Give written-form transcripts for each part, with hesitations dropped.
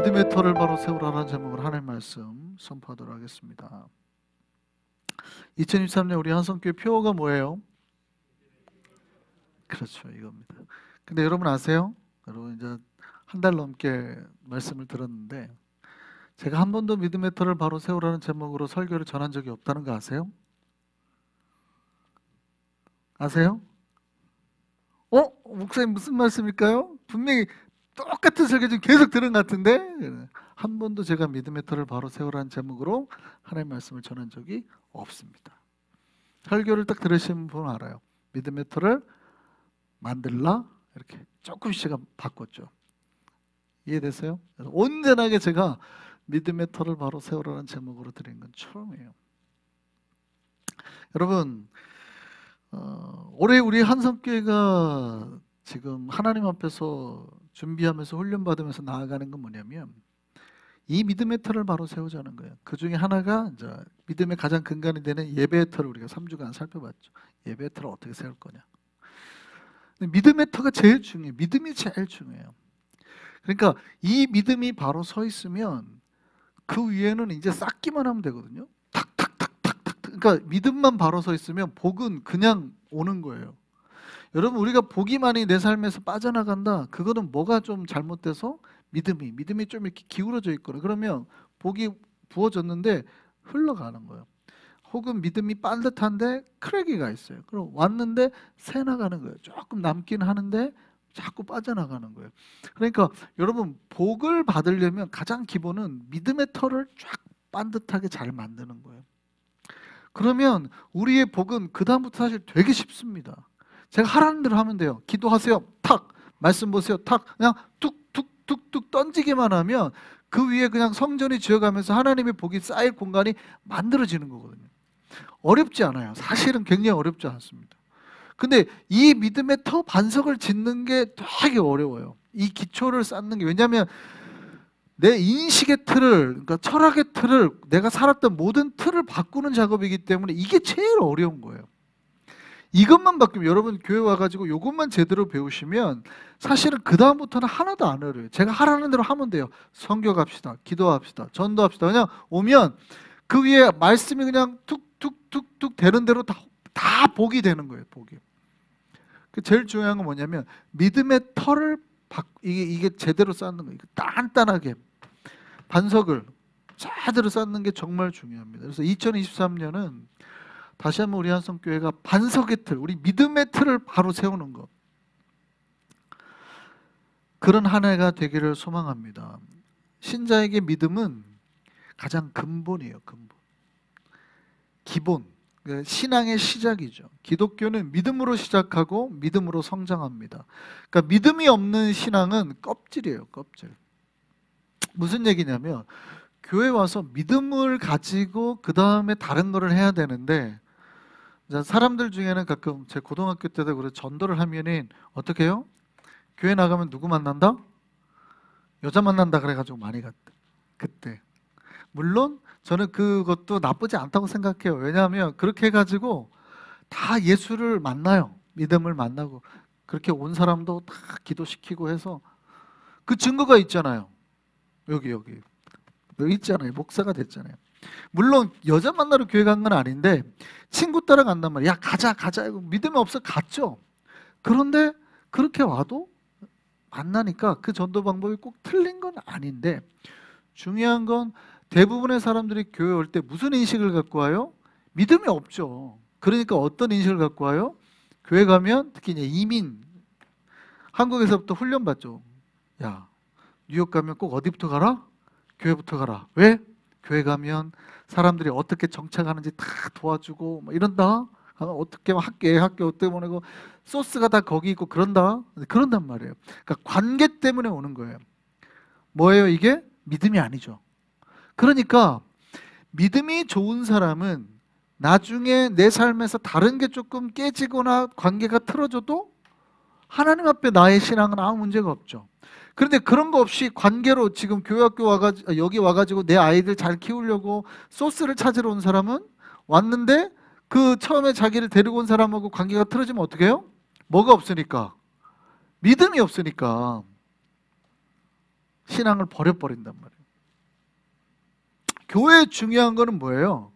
믿음의 터를 바로 세우라는 제목으로 하나님 말씀 선포하도록 하겠습니다. 2023년 우리 한성교회 표어가 뭐예요? 그렇죠, 이겁니다. 근데 여러분 아세요? 여러분 이제 한 달 넘게 말씀을 들었는데 제가 한 번도 믿음의 터를 바로 세우라는 제목으로 설교를 전한 적이 없다는 거 아세요? 아세요? 목사님 무슨 말씀일까요? 분명히 똑같은 설교 좀 계속 들은 것 같은데 한 번도 제가 믿음의 터를 바로 세우라는 제목으로 하나님의 말씀을 전한 적이 없습니다. 설교를 딱 들으신 분은 알아요. 믿음의 터를 만들라 이렇게 조금씩 제가 바꿨죠. 이해되세요? 온전하게 제가 믿음의 터를 바로 세우라는 제목으로 드린 건 처음이에요. 여러분 올해 우리 한성교회가 지금 하나님 앞에서 준비하면서 훈련받으면서 나아가는 건 뭐냐면 이 믿음의 터를 바로 세우자는 거예요. 그 중에 하나가 이제 믿음의 가장 근간이 되는 예배의 터를 우리가 3주간 살펴봤죠. 예배의 터를 어떻게 세울 거냐. 믿음의 터가 제일 중요해요. 믿음이 제일 중요해요. 그러니까 이 믿음이 바로 서 있으면 그 위에는 이제 쌓기만 하면 되거든요. 탁탁탁탁탁. 그러니까 믿음만 바로 서 있으면 복은 그냥 오는 거예요. 여러분 우리가 복이 많이 내 삶에서 빠져나간다. 그거는 뭐가 좀 잘못돼서 믿음이 좀 이렇게 기울어져 있거나 그러면 복이 부어졌는데 흘러가는 거예요. 혹은 믿음이 반듯한데 크랙이가 있어요. 그럼 왔는데 새 나가는 거예요. 조금 남긴 하는데 자꾸 빠져나가는 거예요. 그러니까 여러분 복을 받으려면 가장 기본은 믿음의 터를 쫙 반듯하게 잘 만드는 거예요. 그러면 우리의 복은 그 다음부터 사실 되게 쉽습니다. 제가 하라는 대로 하면 돼요. 기도하세요. 탁. 말씀 보세요. 탁. 그냥 툭툭툭툭 던지기만 하면 그 위에 그냥 성전이 지어가면서 하나님의 복이 쌓일 공간이 만들어지는 거거든요. 어렵지 않아요. 사실은 굉장히 어렵지 않습니다. 근데 이 믿음의 터 반석을 짓는 게 되게 어려워요. 이 기초를 쌓는 게. 왜냐하면 내 인식의 틀을, 그러니까 철학의 틀을, 내가 살았던 모든 틀을 바꾸는 작업이기 때문에 이게 제일 어려운 거예요. 이것만 바뀌면 여러분 교회 와가지고 이것만 제대로 배우시면 사실은 그 다음부터는 하나도 안 어려워요. 제가 하라는 대로 하면 돼요. 선교갑시다, 기도합시다, 전도합시다. 그냥 오면 그 위에 말씀이 그냥 툭툭툭툭 되는 대로 다 복이 되는 거예요. 복이. 제일 중요한 건 뭐냐면 믿음의 터를 이게 제대로 쌓는 거예요. 단단하게 반석을 제대로 쌓는 게 정말 중요합니다. 그래서 2023년은 다시 한번 우리 한성교회가 반석의 틀, 우리 믿음의 틀을 바로 세우는 것, 그런 한 해가 되기를 소망합니다. 신자에게 믿음은 가장 근본이에요. 근본, 기본, 신앙의 시작이죠. 기독교는 믿음으로 시작하고 믿음으로 성장합니다. 그러니까 믿음이 없는 신앙은 껍질이에요. 껍질. 무슨 얘기냐면 교회 와서 믿음을 가지고 그 다음에 다른 거를 해야 되는데 사람들 중에는 가끔 제 고등학교 때도 그래 전도를 하면은 어떻게 해요? 교회 나가면 누구 만난다? 여자 만난다 그래가지고 많이 갔대. 그때 물론 저는 그것도 나쁘지 않다고 생각해요. 왜냐하면 그렇게 해가지고 다 예수를 만나요. 믿음을 만나고 그렇게 온 사람도 다 기도시키고 해서 그 증거가 있잖아요. 여기 있잖아요. 목사가 됐잖아요. 물론 여자 만나러 교회 간 건 아닌데 친구 따라 간단 말이야. 야 가자 믿음이 없어 갔죠. 그런데 그렇게 와도 만나니까 그 전도 방법이 꼭 틀린 건 아닌데 중요한 건 대부분의 사람들이 교회 올 때 무슨 인식을 갖고 와요? 믿음이 없죠. 그러니까 어떤 인식을 갖고 와요? 교회 가면 특히 이제 이민 한국에서부터 훈련 받죠. 야 뉴욕 가면 꼭 어디부터 가라? 교회부터 가라. 왜? 교회 가면 사람들이 어떻게 정착하는지 다 도와주고 막 이런다. 어떻게 학교 어떻게 보내고 소스가 다 거기 있고 그런단 말이에요. 그러니까 관계 때문에 오는 거예요. 뭐예요 이게? 믿음이 아니죠. 그러니까 믿음이 좋은 사람은 나중에 내 삶에서 다른 게 조금 깨지거나 관계가 틀어져도 하나님 앞에 나의 신앙은 아무 문제가 없죠. 그런데 그런 거 없이 관계로 지금 교회학교 와가지고 여기 와가지고 내 아이들 잘 키우려고 소스를 찾으러 온 사람은 왔는데 그 처음에 자기를 데리고 온 사람하고 관계가 틀어지면 어떻게 해요? 뭐가 없으니까? 믿음이 없으니까. 신앙을 버려버린단 말이에요. 교회에 중요한 거는 뭐예요?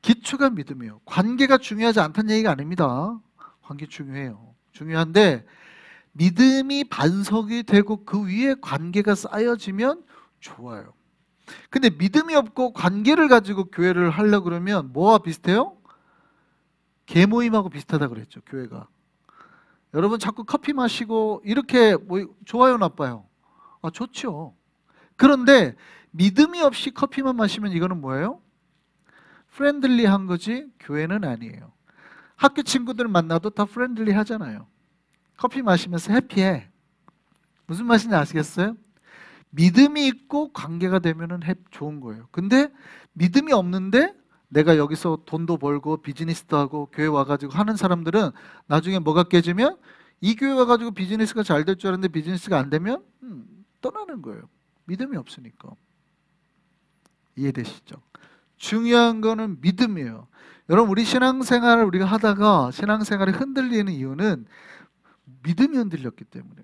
기초가 믿음이에요. 관계가 중요하지 않다는 얘기가 아닙니다. 관계 중요해요. 중요한데 믿음이 반석이 되고 그 위에 관계가 쌓여지면 좋아요. 근데 믿음이 없고 관계를 가지고 교회를 하려고 그러면 뭐와 비슷해요? 개모임하고 비슷하다 그랬죠, 교회가. 여러분 자꾸 커피 마시고 이렇게 뭐 좋아요, 나빠요? 아, 좋죠. 그런데 믿음이 없이 커피만 마시면 이거는 뭐예요? 프렌들리한 거지 교회는 아니에요. 학교 친구들 만나도 다 프렌들리 하잖아요. 커피 마시면서 해피해. 무슨 맛인지 아시겠어요? 믿음이 있고 관계가 되면은 좋은 거예요. 근데 믿음이 없는데 내가 여기서 돈도 벌고 비즈니스도 하고 교회 와가지고 하는 사람들은 나중에 뭐가 깨지면 이 교회 와가지고 비즈니스가 잘 될 줄 알았는데 비즈니스가 안 되면 떠나는 거예요. 믿음이 없으니까. 이해되시죠? 중요한 거는 믿음이에요. 여러분 우리 신앙생활을 우리가 하다가 신앙생활이 흔들리는 이유는 믿음이 흔들렸기 때문에,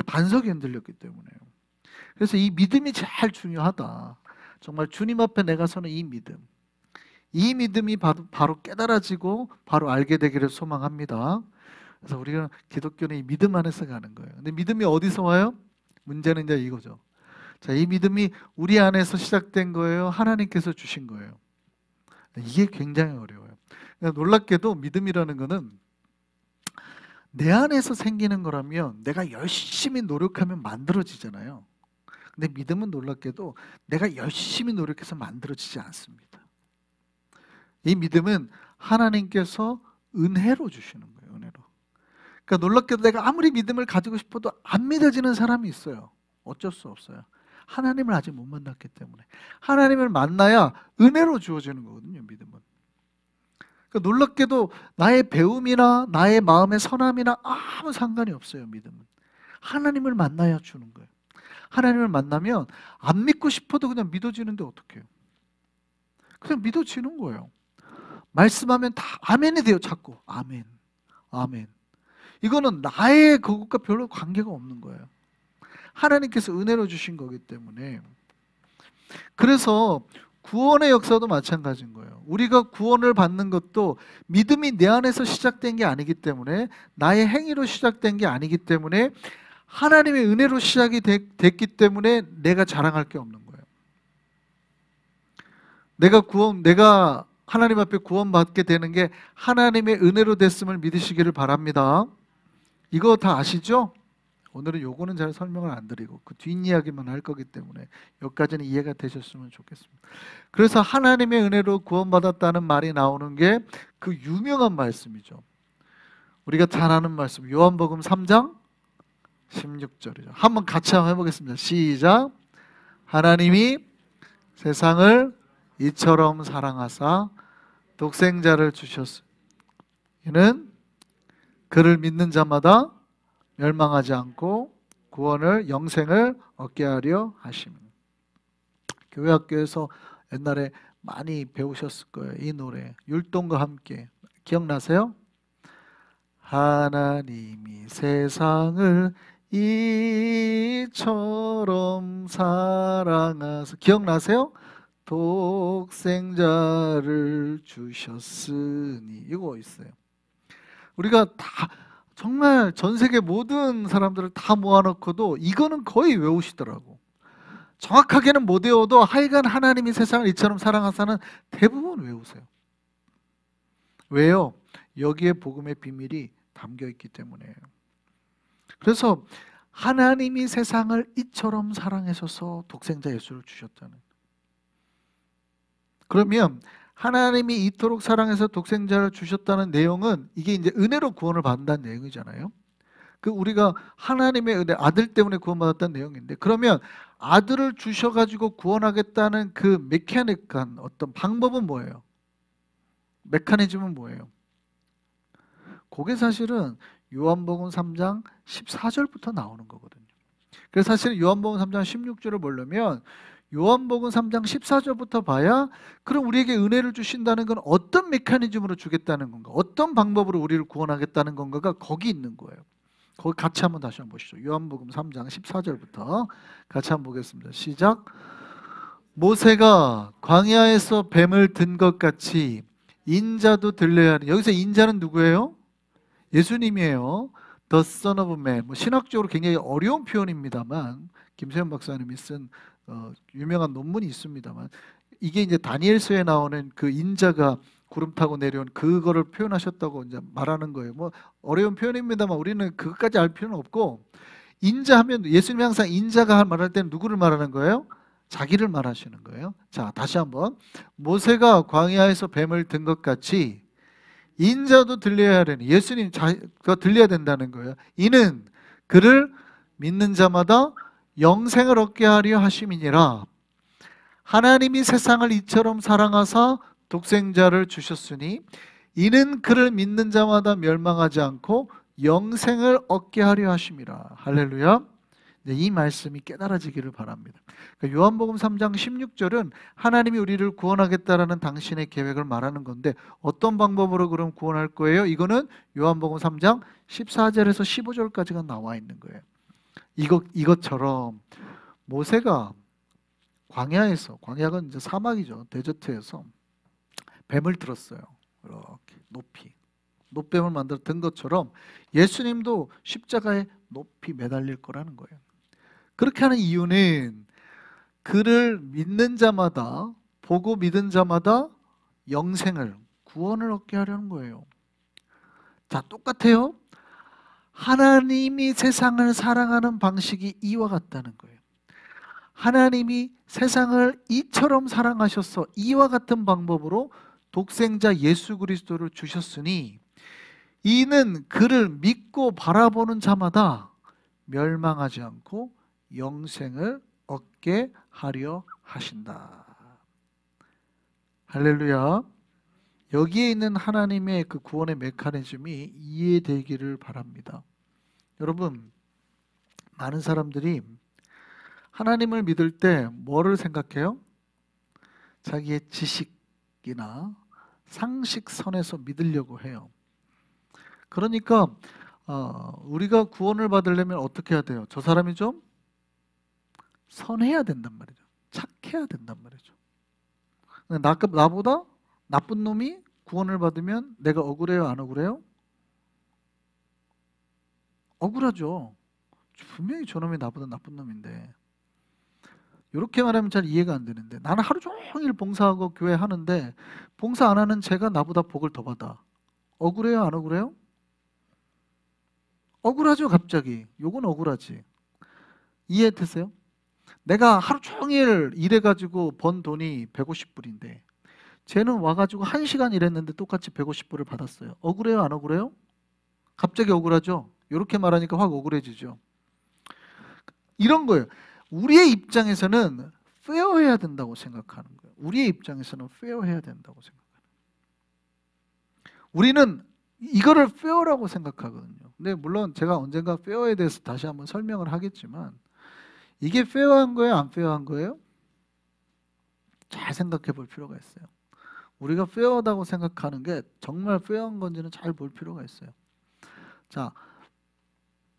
반석이 흔들렸기 때문에요. 그래서 이 믿음이 제일 중요하다. 정말 주님 앞에 내가 서는 이 믿음, 이 믿음이 바로 깨달아지고 바로 알게 되기를 소망합니다. 그래서 우리가 기독교는 이 믿음 안에서 가는 거예요. 근데 믿음이 어디서 와요? 문제는 이제 이거죠. 자, 이 믿음이 우리 안에서 시작된 거예요? 하나님께서 주신 거예요? 이게 굉장히 어려워요. 놀랍게도 믿음이라는 거는 내 안에서 생기는 거라면 내가 열심히 노력하면 만들어지잖아요. 근데 믿음은 놀랍게도 내가 열심히 노력해서 만들어지지 않습니다. 이 믿음은 하나님께서 은혜로 주시는 거예요. 은혜로. 그러니까 놀랍게도 내가 아무리 믿음을 가지고 싶어도 안 믿어지는 사람이 있어요. 어쩔 수 없어요. 하나님을 아직 못 만났기 때문에. 하나님을 만나야 은혜로 주어지는 거거든요, 믿음은. 그러니까 놀랍게도 나의 배움이나 나의 마음의 선함이나 아무 상관이 없어요, 믿음은. 하나님을 만나야 주는 거예요. 하나님을 만나면 안 믿고 싶어도 그냥 믿어지는데 어떡해요? 그냥 믿어지는 거예요. 말씀하면 다 아멘이 돼요, 자꾸. 아멘, 아멘. 이거는 나의 그것과 별로 관계가 없는 거예요. 하나님께서 은혜로 주신 거기 때문에. 그래서 구원의 역사도 마찬가지인 거예요. 우리가 구원을 받는 것도 믿음이 내 안에서 시작된 게 아니기 때문에, 나의 행위로 시작된 게 아니기 때문에, 하나님의 은혜로 시작이 됐기 때문에 내가 자랑할 게 없는 거예요. 내가 하나님 앞에 구원받게 되는 게 하나님의 은혜로 됐음을 믿으시기를 바랍니다. 이거 다 아시죠? 오늘은 요거는 잘 설명을 안 드리고 그 뒷이야기만 할 거기 때문에 여기까지는 이해가 되셨으면 좋겠습니다. 그래서 하나님의 은혜로 구원받았다는 말이 나오는 게 그 유명한 말씀이죠. 우리가 잘 아는 말씀, 요한복음 3장 16절이죠. 한번 같이 한번 해보겠습니다. 시작. 하나님이 세상을 이처럼 사랑하사 독생자를 주셨으니 이는 그를 믿는 자마다 멸망하지 않고 구원을 영생을 얻게 하려 하심이니. 교회 학교에서 옛날에 많이 배우셨을 거예요. 이 노래 율동과 함께 기억나세요? 하나님이 세상을 이처럼 사랑하사, 기억나세요? 독생자를 주셨으니. 이거 있어요. 우리가 다 정말 전 세계 모든 사람들을 다 모아놓고도 이거는 거의 외우시더라고. 정확하게는 못 외워도 하여간 하나님이 세상을 이처럼 사랑하사는 대부분 외우세요. 왜요? 여기에 복음의 비밀이 담겨 있기 때문에요. 그래서 하나님이 세상을 이처럼 사랑하셔서 독생자 예수를 주셨다는. 그러면 하나님이 이토록 사랑해서 독생자를 주셨다는 내용은 이게 이제 은혜로 구원을 받는다는 내용이잖아요. 그 우리가 하나님의 은혜, 아들 때문에 구원받았다는 내용인데, 그러면 아들을 주셔가지고 구원하겠다는 그 메커닉한 어떤 방법은 뭐예요? 메커니즘은 뭐예요? 그게 사실은 요한복음 3장 14절부터 나오는 거거든요. 그래서 사실 요한복음 3장 16절을 보려면 요한복음 3장 14절부터 봐야, 그럼 우리에게 은혜를 주신다는 건 어떤 메커니즘으로 주겠다는 건가, 어떤 방법으로 우리를 구원하겠다는 건가가 거기 있는 거예요. 거기 같이 한번 다시 한번 보시죠. 요한복음 3장 14절부터 같이 한번 보겠습니다. 시작. 모세가 광야에서 뱀을 든 것 같이 인자도 들려야 하니. 여기서 인자는 누구예요? 예수님이에요. The Son of Man. 뭐 신학적으로 굉장히 어려운 표현입니다만 김세현 박사님이 쓴 유명한 논문이 있습니다만 이게 이제 다니엘서에 나오는 그 인자가 구름 타고 내려온 그거를 표현하셨다고 이제 말하는 거예요. 뭐 어려운 표현입니다만 우리는 그것까지 알 필요는 없고, 인자하면 예수님이 항상 인자가 말할 때는 누구를 말하는 거예요? 자기를 말하시는 거예요. 자, 다시 한번. 모세가 광야에서 뱀을 든 것 같이 인자도 들려야 하려니. 예수님 자가 들려야 된다는 거예요. 이는 그를 믿는 자마다 영생을 얻게 하려 하심이니라. 하나님이 세상을 이처럼 사랑하사 독생자를 주셨으니 이는 그를 믿는 자마다 멸망하지 않고 영생을 얻게 하려 하심이라. 할렐루야. 네, 이 말씀이 깨달아지기를 바랍니다. 그러니까 요한복음 3장 16절은 하나님이 우리를 구원하겠다라는 당신의 계획을 말하는 건데, 어떤 방법으로 그럼 구원할 거예요? 이거는 요한복음 3장 14절에서 15절까지가 나와 있는 거예요. 이것처럼 모세가 광야에서, 광야가 이제 사막이죠, 데저트에서 뱀을 들었어요. 이렇게 높이 뱀을 만들어 든 것처럼 예수님도 십자가에 높이 매달릴 거라는 거예요. 그렇게 하는 이유는 그를 믿는 자마다, 보고 믿은 자마다 영생을, 구원을 얻게 하려는 거예요. 자, 똑같아요. 하나님이 세상을 사랑하는 방식이 이와 같다는 거예요. 하나님이 세상을 이처럼 사랑하셔서 이와 같은 방법으로 독생자 예수 그리스도를 주셨으니 이는 그를 믿고 바라보는 자마다 멸망하지 않고 영생을 얻게 하려 하신다. 할렐루야. 여기에 있는 하나님의 그 구원의 메커니즘이 이해되기를 바랍니다. 여러분, 많은 사람들이 하나님을 믿을 때 뭐를 생각해요? 자기의 지식이나 상식선에서 믿으려고 해요. 그러니까 우리가 구원을 받으려면 어떻게 해야 돼요? 저 사람이 좀 선해야 된단 말이죠. 착해야 된단 말이죠. 나보다 나쁜 놈이 구원을 받으면 내가 억울해요, 안 억울해요? 억울하죠. 분명히 저놈이 나보다 나쁜 놈인데. 이렇게 말하면 잘 이해가 안 되는데, 나는 하루 종일 봉사하고 교회 하는데 봉사 안 하는 쟤가 나보다 복을 더 받아. 억울해요, 안 억울해요? 억울하죠. 갑자기 요건 억울하지. 이해되세요? 내가 하루 종일 일해가지고 번 돈이 150불인데 쟤는 와가지고 1시간 일했는데 똑같이 150불을 받았어요. 억울해요, 안 억울해요? 갑자기 억울하죠. 이렇게 말하니까 확 억울해지죠. 이런 거예요. 우리의 입장에서는 페어해야 된다고 생각하는 거예요. 우리의 입장에서는 페어해야 된다고 생각하는 거예요. 우리는 이거를 페어라고 생각하거든요. 근데 물론 제가 언젠가 페어에 대해서 다시 한번 설명을 하겠지만, 이게 페어한 거예요, 안 페어한 거예요? 잘 생각해 볼 필요가 있어요. 우리가 페어하다고 생각하는 게 정말 페어한 건지는 잘 볼 필요가 있어요. 자,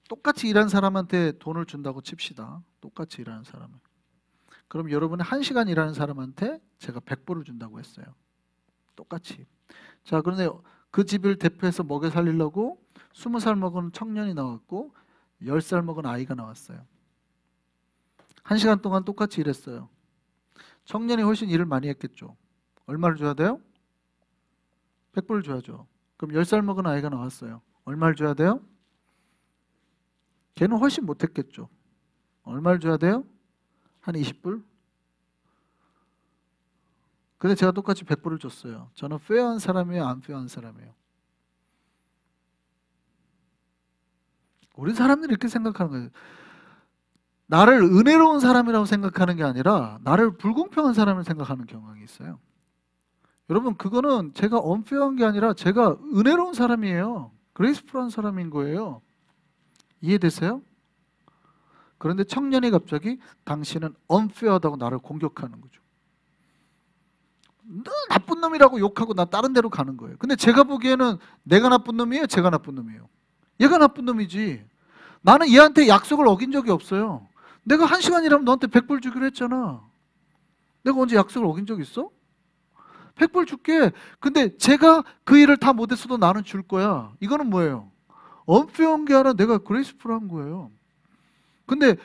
똑같이 일한 사람한테 돈을 준다고 칩시다. 똑같이 일하는 사람은. 그럼 여러분이 1시간 일하는 사람한테 제가 100불을 준다고 했어요. 똑같이. 자, 그런데 그 집을 대표해서 먹여 살리려고 20살 먹은 청년이 나왔고 10살 먹은 아이가 나왔어요. 1시간 동안 똑같이 일했어요. 청년이 훨씬 일을 많이 했겠죠. 얼마를 줘야 돼요? 100불을 줘야죠. 그럼 10살 먹은 아이가 나왔어요. 얼마를 줘야 돼요? 걔는 훨씬 못했겠죠. 얼마를 줘야 돼요? 한 20불? 근데 제가 똑같이 100불을 줬어요. 저는 페어한 사람이에요, 안 페어한 사람이에요? 우리 사람들이 이렇게 생각하는 거예요. 나를 은혜로운 사람이라고 생각하는 게 아니라 나를 불공평한 사람을 생각하는 경향이 있어요. 여러분, 그거는 제가 언페어한 게 아니라 제가 은혜로운 사람이에요. 그레이스풀한 사람인 거예요. 이해되세요? 그런데 청년이 갑자기 당신은 언페어하다고 나를 공격하는 거죠. 너 나쁜 놈이라고 욕하고 나 다른 데로 가는 거예요. 근데 제가 보기에는 내가 나쁜 놈이에요, 제가 나쁜 놈이에요? 얘가 나쁜 놈이지. 나는 얘한테 약속을 어긴 적이 없어요. 내가 1시간 일하면 너한테 100불 주기로 했잖아. 내가 언제 약속을 어긴 적 있어? 100불 줄게. 근데 제가 그 일을 다 못했어도 나는 줄 거야. 이거는 뭐예요? 언페어한 게 아니라 내가 그레이스풀한 거예요. 근데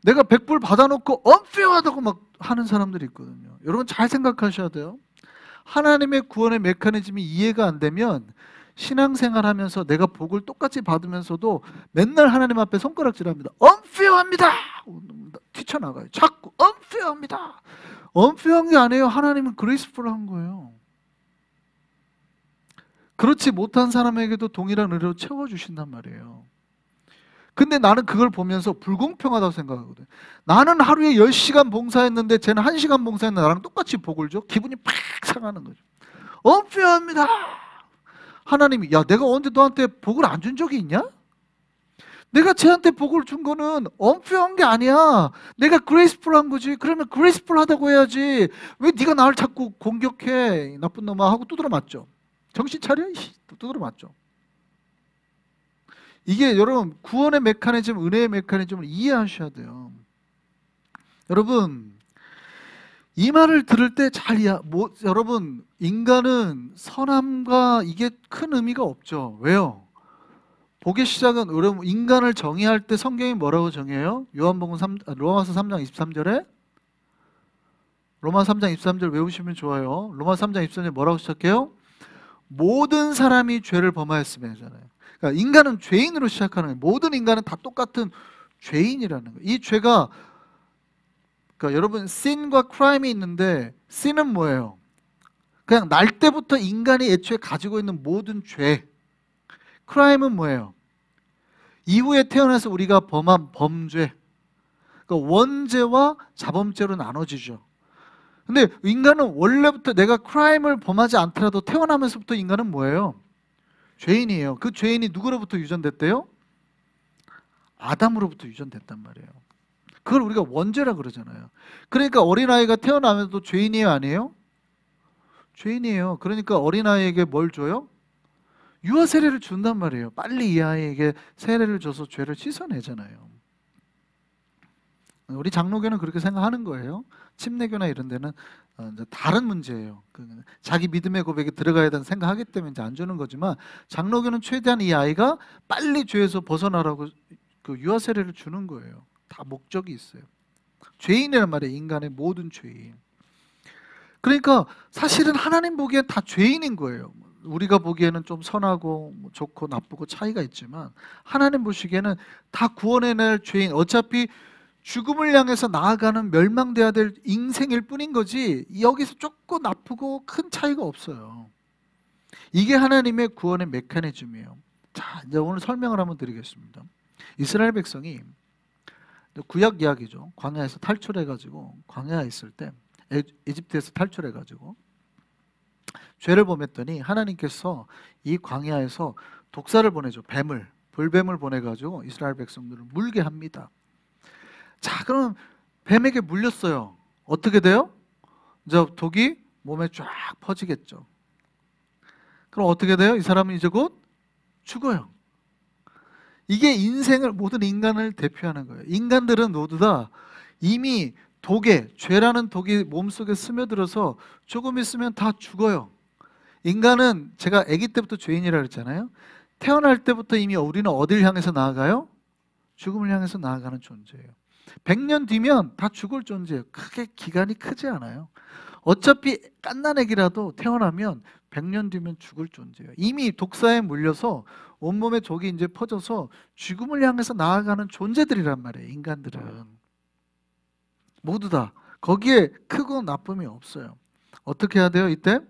내가 100불 받아놓고 언페어하다고 막 하는 사람들이 있거든요. 여러분 잘 생각하셔야 돼요. 하나님의 구원의 메커니즘이 이해가 안 되면 신앙생활 하면서 내가 복을 똑같이 받으면서도 맨날 하나님 앞에 손가락질합니다. 언페어합니다. 뛰쳐나가요. 자꾸 언페어합니다. 언페어한 게 아니에요. 하나님은 그레이스풀한 거예요. 그렇지 못한 사람에게도 동일한 은혜로 채워주신단 말이에요. 근데 나는 그걸 보면서 불공평하다고 생각하거든. 나는 하루에 10시간 봉사했는데 쟤는 1시간 봉사했는데 나랑 똑같이 복을 줘? 기분이 팍 상하는 거죠. 언페어합니다. 하나님이 야 내가 언제 너한테 복을 안 준 적이 있냐? 내가 쟤한테 복을 준 거는 언페어한 게 아니야. 내가 그레이스풀한 거지. 그러면 그레이스풀하다고 해야지. 왜 네가 나를 자꾸 공격해? 나쁜 놈아 하고 두드려 맞죠. 정신 차려? 두드려 맞죠. 이게 여러분 구원의 메커니즘, 은혜의 메커니즘을 이해하셔야 돼요. 여러분 이 말을 들을 때 잘 여러분 인간은 선함과 이게 큰 의미가 없죠. 왜요? 복의 시작은 여러분 인간을 정의할 때 성경이 뭐라고 정해요? 로마서 3장 23절에 로마 3장 23절 외우시면 좋아요. 로마 3장 23절 뭐라고 시작해요? 모든 사람이 죄를 범하였으며 하잖아요. 그러니까 인간은 죄인으로 시작하는 거예요. 모든 인간은 다 똑같은 죄인이라는 거예요. 이 죄가 그러니까 여러분 sin과 crime이 있는데 sin은 뭐예요? 그냥 날 때부터 인간이 애초에 가지고 있는 모든 죄. crime은 뭐예요? 이후에 태어나서 우리가 범한 범죄. 그러니까 원죄와 자범죄로 나눠지죠. 근데 인간은 원래부터 내가 크라임을 범하지 않더라도 태어나면서부터 인간은 뭐예요? 죄인이에요. 그 죄인이 누구로부터 유전됐대요? 아담으로부터 유전됐단 말이에요. 그걸 우리가 원죄라 그러잖아요. 그러니까 어린아이가 태어나면서도 죄인이에요, 아니에요? 죄인이에요. 그러니까 어린아이에게 뭘 줘요? 유아 세례를 준단 말이에요. 빨리 이 아이에게 세례를 줘서 죄를 씻어내잖아요. 우리 장로교는 그렇게 생각하는 거예요. 침례교나 이런 데는 이제 다른 문제예요. 자기 믿음의 고백에 들어가야 된다는 생각하기 때문에 이제 안 주는 거지만 장로교는 최대한 이 아이가 빨리 죄에서 벗어나라고 그 유아 세례를 주는 거예요. 다 목적이 있어요. 죄인이란 말이에요. 인간의 모든 죄인. 그러니까 사실은 하나님 보기엔 다 죄인인 거예요. 우리가 보기에는 좀 선하고 좋고 나쁘고 차이가 있지만 하나님 보시기에는 다 구원해낼 죄인. 어차피 죽음을 향해서 나아가는 멸망돼야 될 인생일 뿐인 거지 여기서 조금 나쁘고 큰 차이가 없어요. 이게 하나님의 구원의 메커니즘이에요. 자, 이제 오늘 설명을 한번 드리겠습니다. 이스라엘 백성이 구약 이야기죠. 광야에서 탈출해가지고 광야에 있을 때 이집트에서 탈출해가지고 죄를 범했더니 하나님께서 이 광야에서 독사를 보내죠. 불뱀을 보내가지고 이스라엘 백성들을 물게 합니다. 자, 그럼 뱀에게 물렸어요. 어떻게 돼요? 이제 독이 몸에 쫙 퍼지겠죠. 그럼 어떻게 돼요? 이 사람은 이제 곧 죽어요. 이게 인생을 모든 인간을 대표하는 거예요. 인간들은 모두 다 이미 죄라는 독이 몸속에 스며들어서 조금 있으면 다 죽어요. 인간은 제가 아기 때부터 죄인이라고 그랬잖아요. 태어날 때부터 이미 우리는 어딜 향해서 나아가요? 죽음을 향해서 나아가는 존재예요. 100년 뒤면 다 죽을 존재예요. 크게 기간이 크지 않아요. 어차피 갓난아기라도 태어나면 100년 뒤면 죽을 존재예요. 이미 독사에 물려서 온몸에 독이 이제 퍼져서 죽음을 향해서 나아가는 존재들이란 말이에요. 인간들은 모두 다 거기에 크고 나쁨이 없어요. 어떻게 해야 돼요? 이때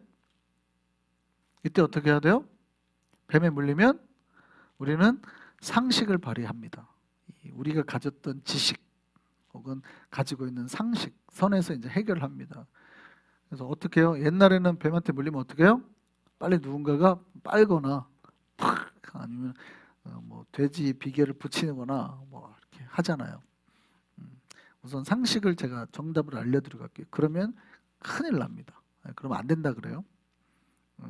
어떻게 해야 돼요? 뱀에 물리면 우리는 상식을 발휘합니다. 우리가 가졌던 지식 혹은 가지고 있는 상식 선에서 이제 해결합니다. 그래서 어떻게 해요? 옛날에는 뱀한테 물리면 어떻게 해요? 빨리 누군가가 빨거나 팍 아니면 뭐 돼지 비계를 붙이거나 뭐 이렇게 하잖아요. 우선 상식을 제가 정답을 알려드리고 갈게요. 그러면 큰일 납니다. 그러면 안 된다 그래요.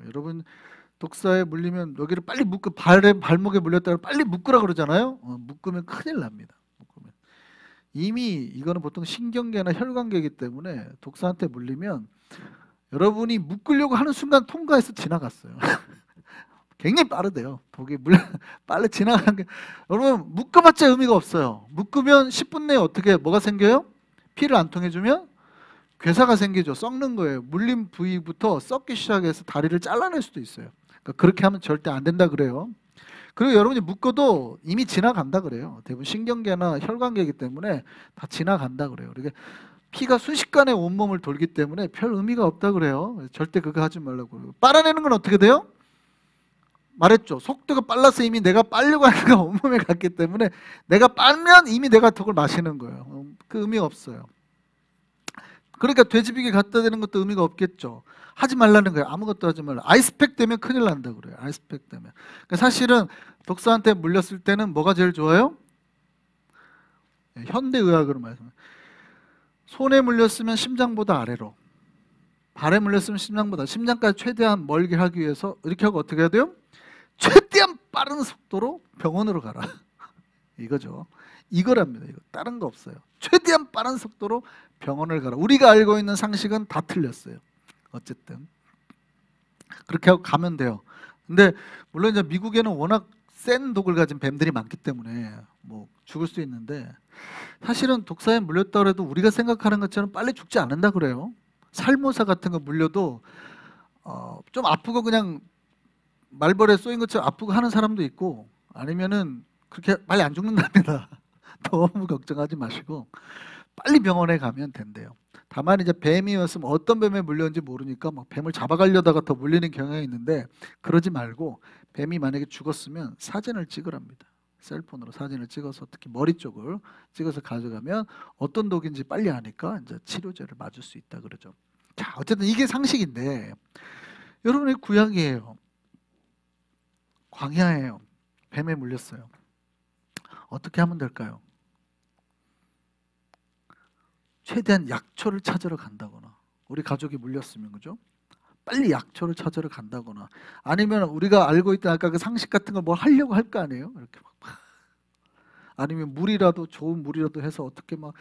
여러분 독사에 물리면 여기를 빨리 묶고 발목에 물렸다가 빨리 묶으라 그러잖아요. 묶으면 큰일 납니다. 묶으면. 이미 이거는 보통 신경계나 혈관계이기 때문에 독사한테 물리면 여러분이 묶으려고 하는 순간 통과해서 지나갔어요. 굉장히 빠르대요. 독이 빨리 지나가는 게. 여러분 묶어봤자 의미가 없어요. 묶으면 10분 내에 어떻게 뭐가 생겨요? 피를 안 통해주면 괴사가 생기죠. 썩는 거예요. 물린 부위부터 썩기 시작해서 다리를 잘라낼 수도 있어요. 그러니까 그렇게 하면 절대 안 된다 그래요. 그리고 여러분이 묶어도 이미 지나간다 그래요. 대부분 신경계나 혈관계이기 때문에 다 지나간다 그래요. 그러니까 피가 순식간에 온몸을 돌기 때문에 별 의미가 없다 그래요. 절대 그거 하지 말라고. 빨아내는 건 어떻게 돼요? 말했죠. 속도가 빨라서 이미 내가 빨려고 하는 거 온몸에 갔기 때문에 내가 빨면 이미 내가 독을 마시는 거예요. 그 의미가 없어요. 그러니까 돼지비계 갖다 대는 것도 의미가 없겠죠. 하지 말라는 거예요. 아무것도 하지 말라. 아이스팩 되면 큰일 난다 그래요. 아이스팩 되면. 그러니까 사실은 독사한테 물렸을 때는 뭐가 제일 좋아요? 현대의학으로 말하면 손에 물렸으면 심장보다 아래로, 발에 물렸으면 심장까지 최대한 멀게 하기 위해서 이렇게 하고 어떻게 해야 돼요? 최대한 빠른 속도로 병원으로 가라. 이거죠. 이거랍니다. 이거 다른 거 없어요. 최대한 빠른 속도로 병원을 가라. 우리가 알고 있는 상식은 다 틀렸어요. 어쨌든 그렇게 하고 가면 돼요. 근데 물론 이제 미국에는 워낙 센 독을 가진 뱀들이 많기 때문에 뭐 죽을 수 있는데 사실은 독사에 물렸다 해도 우리가 생각하는 것처럼 빨리 죽지 않는다 그래요. 살모사 같은 거 물려도 좀 아프고 그냥 말벌에 쏘인 것처럼 아프고 하는 사람도 있고 아니면은 그렇게 빨리 안 죽는답니다. 너무 걱정하지 마시고 빨리 병원에 가면 된대요. 다만 이제 뱀이었으면 어떤 뱀에 물렸는지 모르니까 막 뱀을 잡아가려다가 더 물리는 경향이 있는데 그러지 말고 뱀이 만약에 죽었으면 사진을 찍으랍니다. 셀폰으로 사진을 찍어서 특히 머리 쪽을 찍어서 가져가면 어떤 독인지 빨리 아니까 이제 치료제를 맞을 수 있다 그러죠. 자, 어쨌든 이게 상식인데 여러분의 구약이에요. 광야예요. 뱀에 물렸어요. 어떻게 하면 될까요? 최대한 약초를 찾으러 간다거나 우리 가족이 물렸으면 그죠? 빨리 약초를 찾으러 간다거나 아니면 우리가 알고 있던 아까 그 상식 같은 걸 뭐 하려고 할 거 아니에요? 이렇게 막 아니면 물이라도 좋은 물이라도 해서 어떻게 막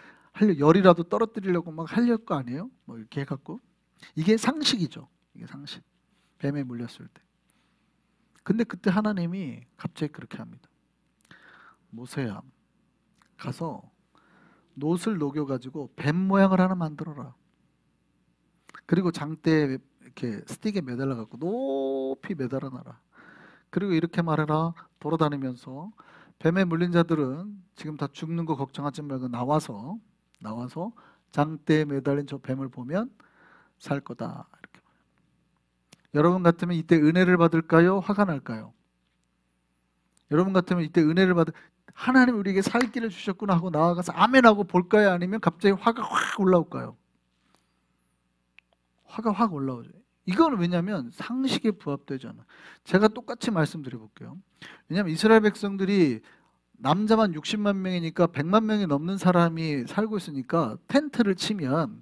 열이라도 떨어뜨리려고 막 하려고 할 거 아니에요? 뭐 이렇게 해갖고 이게 상식이죠. 이게 상식. 뱀에 물렸을 때. 근데 그때 하나님이 갑자기 그렇게 합니다. 모세야 가서 놋을 녹여가지고 뱀 모양을 하나 만들어라. 그리고 장대에 이렇게 스틱에 매달려 갖고 높이 매달아 놔라. 그리고 이렇게 말해라. 돌아다니면서 뱀에 물린 자들은 지금 다 죽는 거 걱정하지 말고 나와서 장대에 매달린 저 뱀을 보면 살 거다. 이렇게 말해요. 여러분 같으면 이때 은혜를 받을까요? 화가 날까요? 여러분 같으면 이때 은혜를 받을 하나님 우리에게 살 길을 주셨구나 하고 나아가서 아멘하고 볼까요? 아니면 갑자기 화가 확 올라올까요? 화가 확 올라오죠. 이건 왜냐하면 상식에 부합되잖아. 제가 똑같이 말씀드려 볼게요. 왜냐하면 이스라엘 백성들이 남자만 60만 명이니까 100만 명이 넘는 사람이 살고 있으니까 텐트를 치면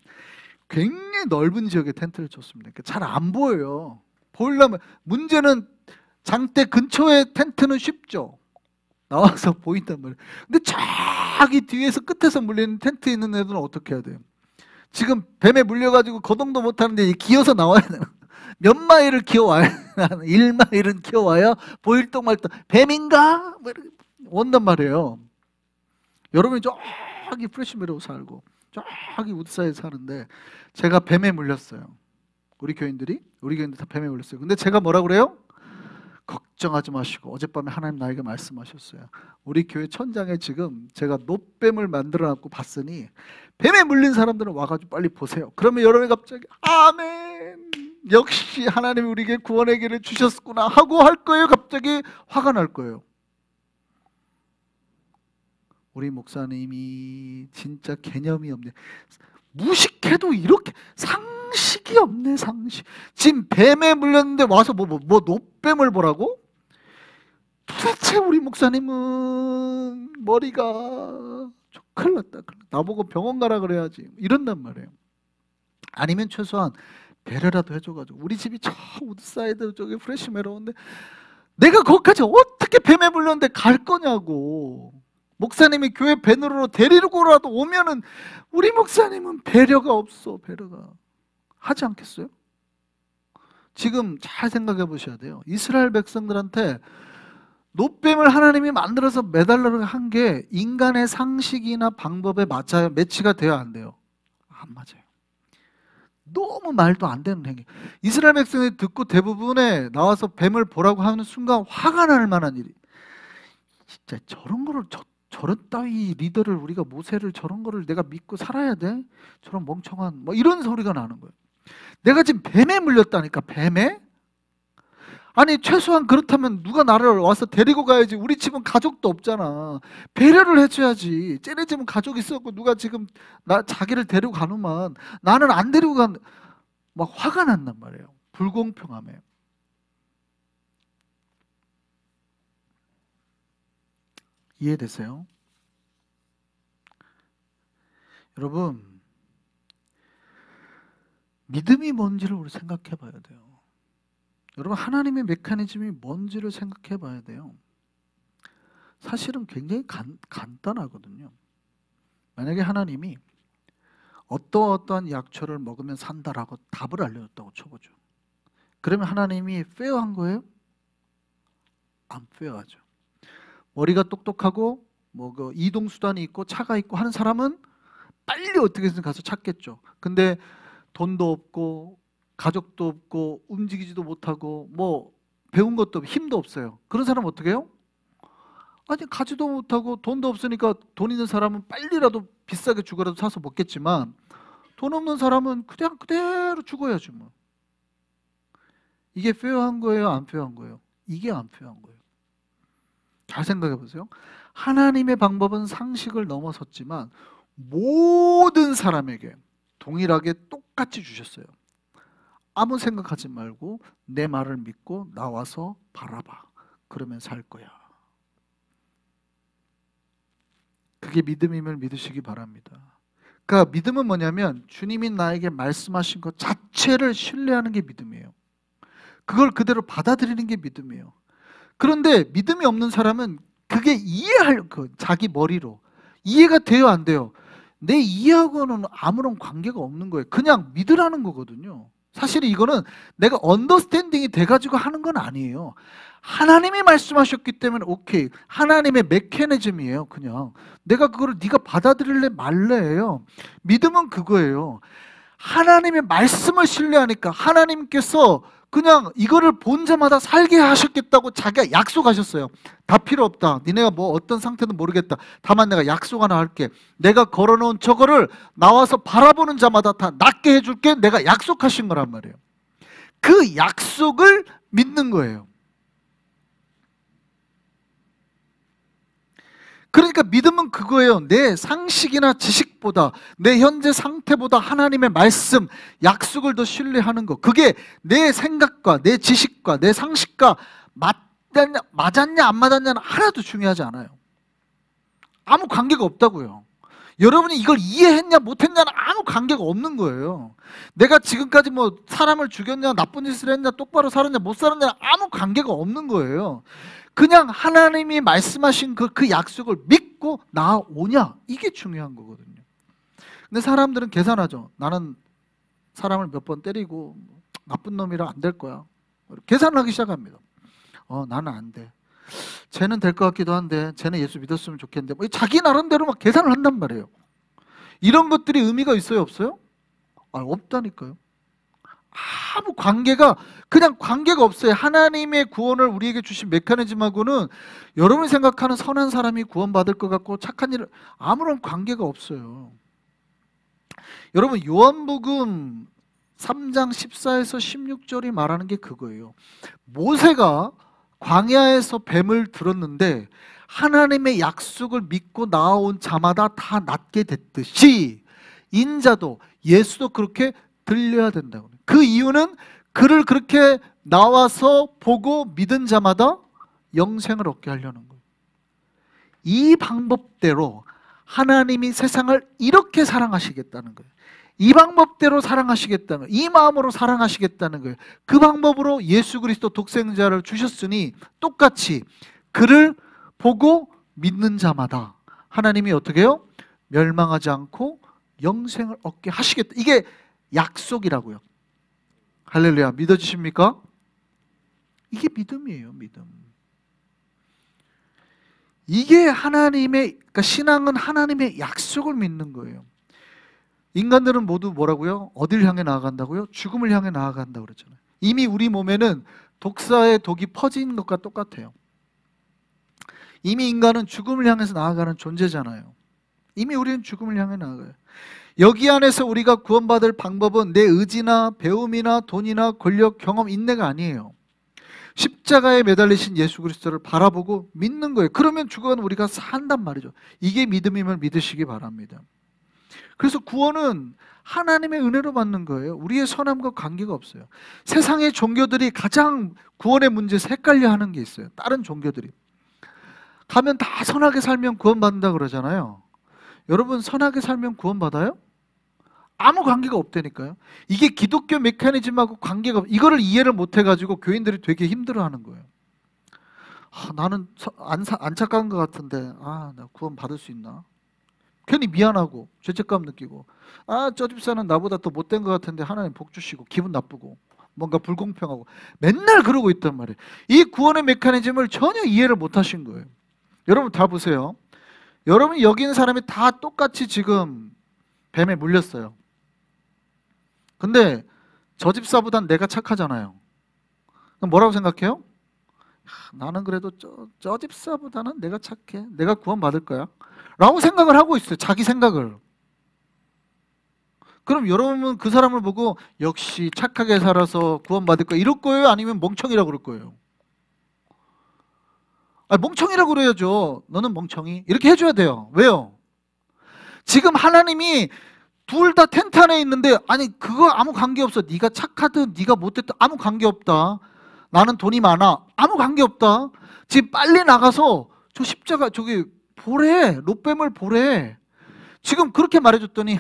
굉장히 넓은 지역에 텐트를 쳤습니다. 그러니까 잘 안 보여요. 보이려면 문제는 장대 근처에 텐트는 쉽죠. 나와서 보인단 말이에요. 근데 저기 뒤에서 끝에서 물리는 텐트 있는 애들은 어떻게 해야 돼요? 지금 뱀에 물려가지고 거동도 못하는데 기어서 나와야 되나? 몇 마일을 기어와야 되나? 1마일은 기어와야 보일 똥 말 똥. 뱀인가? 뭐 이렇게 온단 말이에요. 여러분이 저기 프레시메로 살고 저기 우드사이에 사는데 제가 뱀에 물렸어요. 우리 교인들 다 뱀에 물렸어요. 근데 제가 뭐라 그래요? 걱정하지 마시고 어젯밤에 하나님 나에게 말씀하셨어요. 우리 교회 천장에 지금 제가 놋뱀을 만들어놨고 봤으니 뱀에 물린 사람들은 와가지고 빨리 보세요. 그러면 여러분이 갑자기 아멘 역시 하나님이 우리에게 구원의 길을 주셨구나 하고 할 거예요. 갑자기 화가 날 거예요. 우리 목사님이 진짜 개념이 없네. 무식해도 이렇게 상식이 없네. 상식. 지금 뱀에 물렸는데 와서 뭐 놋뱀을 보라고? 도대체 우리 목사님은 머리가 큰일 났다. 나보고 병원 가라 그래야지. 이런단 말이에요. 아니면 최소한 배려라도 해줘가지고 우리 집이 저 우드사이드 쪽에 프레시메로운데 내가 거기까지 어떻게 뱀에 물렸는데 갈 거냐고. 목사님이 교회 밴으로 데리고라도 오면은 우리 목사님은 배려가 없어. 배려가 하지 않겠어요? 지금 잘 생각해 보셔야 돼요. 이스라엘 백성들한테 노뱀을 하나님이 만들어서 매달리려 한 게 인간의 상식이나 방법에 맞아요? 매치가 돼야 안 돼요? 안 맞아요. 너무 말도 안 되는 행위. 이스라엘 백성이 듣고 대부분에 나와서 뱀을 보라고 하는 순간 화가 날 만한 일이, 진짜 저런 거를 저런 따위 리더를, 우리가 모세를 저런 거를 내가 믿고 살아야 돼? 저런 멍청한 뭐 이런 소리가 나는 거예요. 내가 지금 뱀에 물렸다니까. 뱀에? 아니 최소한 그렇다면 누가 나를 와서 데리고 가야지. 우리 집은 가족도 없잖아. 배려를 해줘야지. 쟤네 집은 가족이 있었고 누가 지금 자기를 데리고 가누만 나는 안 데리고 간, 막 화가 난단 말이에요. 불공평함에. 이해되세요? 여러분, 믿음이 뭔지를 우리 생각해 봐야 돼요. 여러분, 하나님의 메커니즘이 뭔지를 생각해 봐야 돼요. 사실은 굉장히 간단하거든요. 만약에 하나님이 어떠한 약초를 먹으면 산다라고 답을 알려줬다고 쳐보죠. 그러면 하나님이 페어한 거예요? 안 페어하죠. 머리가 똑똑하고 뭐 그 이동수단이 있고 차가 있고 하는 사람은 빨리 어떻게든 가서 찾겠죠. 근데 돈도 없고 가족도 없고 움직이지도 못하고 뭐 배운 것도 없고 힘도 없어요. 그런 사람은 어떻게 해요? 아니 가지도 못하고 돈도 없으니까 돈 있는 사람은 빨리라도 비싸게 주고라도 사서 먹겠지만 돈 없는 사람은 그냥 그대로 죽어야죠 뭐. 이게 페어한 거예요? 안 페어한 거예요? 이게 안 페어한 거예요. 잘 생각해 보세요. 하나님의 방법은 상식을 넘어섰지만 모든 사람에게 동일하게 똑같이 주셨어요. 아무 생각하지 말고 내 말을 믿고 나와서 바라봐. 그러면 살 거야. 그게 믿음임을 믿으시기 바랍니다. 그러니까 믿음은 뭐냐면 주님이 나에게 말씀하신 것 자체를 신뢰하는 게 믿음이에요. 그걸 그대로 받아들이는 게 믿음이에요. 그런데 믿음이 없는 사람은 그게 자기 머리로 이해가 돼요, 안 돼요? 내 이해하고는 아무런 관계가 없는 거예요. 그냥 믿으라는 거거든요. 사실 이거는 내가 언더스탠딩이 돼가지고 하는 건 아니에요. 하나님이 말씀하셨기 때문에 오케이. 하나님의 메커니즘이에요. 그냥 내가 그거를 네가 받아들일래 말래예요. 믿음은 그거예요. 하나님의 말씀을 신뢰하니까 하나님께서 그냥 이거를 본 자마다 살게 하셨겠다고 자기가 약속하셨어요. 다 필요 없다. 니네가 뭐 어떤 상태는 모르겠다. 다만 내가 약속 하나 할게. 내가 걸어놓은 저거를 나와서 바라보는 자마다 다 낫게 해줄게. 내가 약속하신 거란 말이에요. 그 약속을 믿는 거예요. 그러니까 믿음은 그거예요. 내 상식이나 지식보다 내 현재 상태보다 하나님의 말씀, 약속을 더 신뢰하는 거. 그게 내 생각과 내 지식과 내 상식과 맞았냐 안 맞았냐는 하나도 중요하지 않아요. 아무 관계가 없다고요. 여러분이 이걸 이해했냐 못했냐는 아무 관계가 없는 거예요. 내가 지금까지 뭐 사람을 죽였냐 나쁜 짓을 했냐 똑바로 살았냐 못 살았냐 아무 관계가 없는 거예요. 그냥 하나님이 말씀하신 그 약속을 믿고 나오냐 이게 중요한 거거든요. 근데 사람들은 계산하죠. 나는 사람을 몇 번 때리고 나쁜 놈이라 안 될 거야. 계산을 하기 시작합니다. 나는 안 돼. 쟤는 될 것 같기도 한데 쟤는 예수 믿었으면 좋겠는데 뭐 자기 나름대로 막 계산을 한단 말이에요. 이런 것들이 의미가 있어요 없어요? 없다니까요. 아무 그냥 관계가 없어요. 하나님의 구원을 우리에게 주신 메커니즘하고는 여러분이 생각하는 선한 사람이 구원받을 것 같고 착한 일 아무런 관계가 없어요. 여러분 요한복음 3장 14에서 16절이 말하는 게 그거예요. 모세가 광야에서 뱀을 들었는데 하나님의 약속을 믿고 나온 자마다 다 낫게 됐듯이 인자도 예수도 그렇게 들려야 된다고. 그 이유는 그를 그렇게 나와서 보고 믿은 자마다 영생을 얻게 하려는 거예요. 이 방법대로 하나님이 세상을 이렇게 사랑하시겠다는 거예요. 이 방법대로 사랑하시겠다는 거예요. 이 마음으로 사랑하시겠다는 거예요. 그 방법으로 예수 그리스도 독생자를 주셨으니 똑같이 그를 보고 믿는 자마다 하나님이 어떻게 해요? 멸망하지 않고 영생을 얻게 하시겠다. 이게 약속이라고요. 할렐루야. 믿어지십니까? 이게 믿음이에요. 믿음. 이게 하나님의, 그러니까 신앙은 하나님의 약속을 믿는 거예요. 인간들은 모두 뭐라고요? 어디를 향해 나아간다고요? 죽음을 향해 나아간다고 그랬잖아요. 이미 우리 몸에는 독사의 독이 퍼진 것과 똑같아요. 이미 인간은 죽음을 향해서 나아가는 존재잖아요. 이미 우리는 죽음을 향해 나아가요. 여기 안에서 우리가 구원받을 방법은 내 의지나 배움이나 돈이나 권력, 경험, 인내가 아니에요. 십자가에 매달리신 예수 그리스도를 바라보고 믿는 거예요. 그러면 죽어는 우리가 산단 말이죠. 이게 믿음임을 믿으시기 바랍니다. 그래서 구원은 하나님의 은혜로 받는 거예요. 우리의 선함과 관계가 없어요. 세상의 종교들이 가장 구원의 문제에서 헷갈려 하는 게 있어요. 다른 종교들이 가면 다 선하게 살면 구원받는다 그러잖아요. 여러분, 선하게 살면 구원받아요? 아무 관계가 없다니까요. 이게 기독교 메커니즘하고 관계가 없어요. 이거를 이해를 못 해가지고 교인들이 되게 힘들어하는 거예요. 나는 안 착한 것 같은데 나 구원 받을 수 있나? 괜히 미안하고 죄책감 느끼고 저 집사는 나보다 더 못된 것 같은데 하나님 복 주시고 기분 나쁘고 뭔가 불공평하고 맨날 그러고 있단 말이에요. 이 구원의 메커니즘을 전혀 이해를 못 하신 거예요. 여러분 다 보세요. 여러분이 여기 있는 사람이 다 똑같이 지금 뱀에 물렸어요. 근데 저 집사보단 내가 착하잖아요. 그럼 뭐라고 생각해요? 나는 그래도 저 집사보다는 내가 착해. 내가 구원 받을 거야 라고 생각을 하고 있어요. 자기 생각을. 그럼 여러분은 그 사람을 보고 역시 착하게 살아서 구원 받을 거야 이럴 거예요? 아니면 멍청이라고 그럴 거예요? 멍청이라고 그래야죠. 너는 멍청이 이렇게 해줘야 돼요. 왜요? 지금 하나님이 둘 다 텐트 안에 있는데 그거 아무 관계없어. 네가 착하든 네가 못됐든 아무 관계없다. 나는 돈이 많아. 아무 관계없다. 지금 빨리 나가서 저 십자가 저기 보래. 롯뱀을 보래. 지금 그렇게 말해줬더니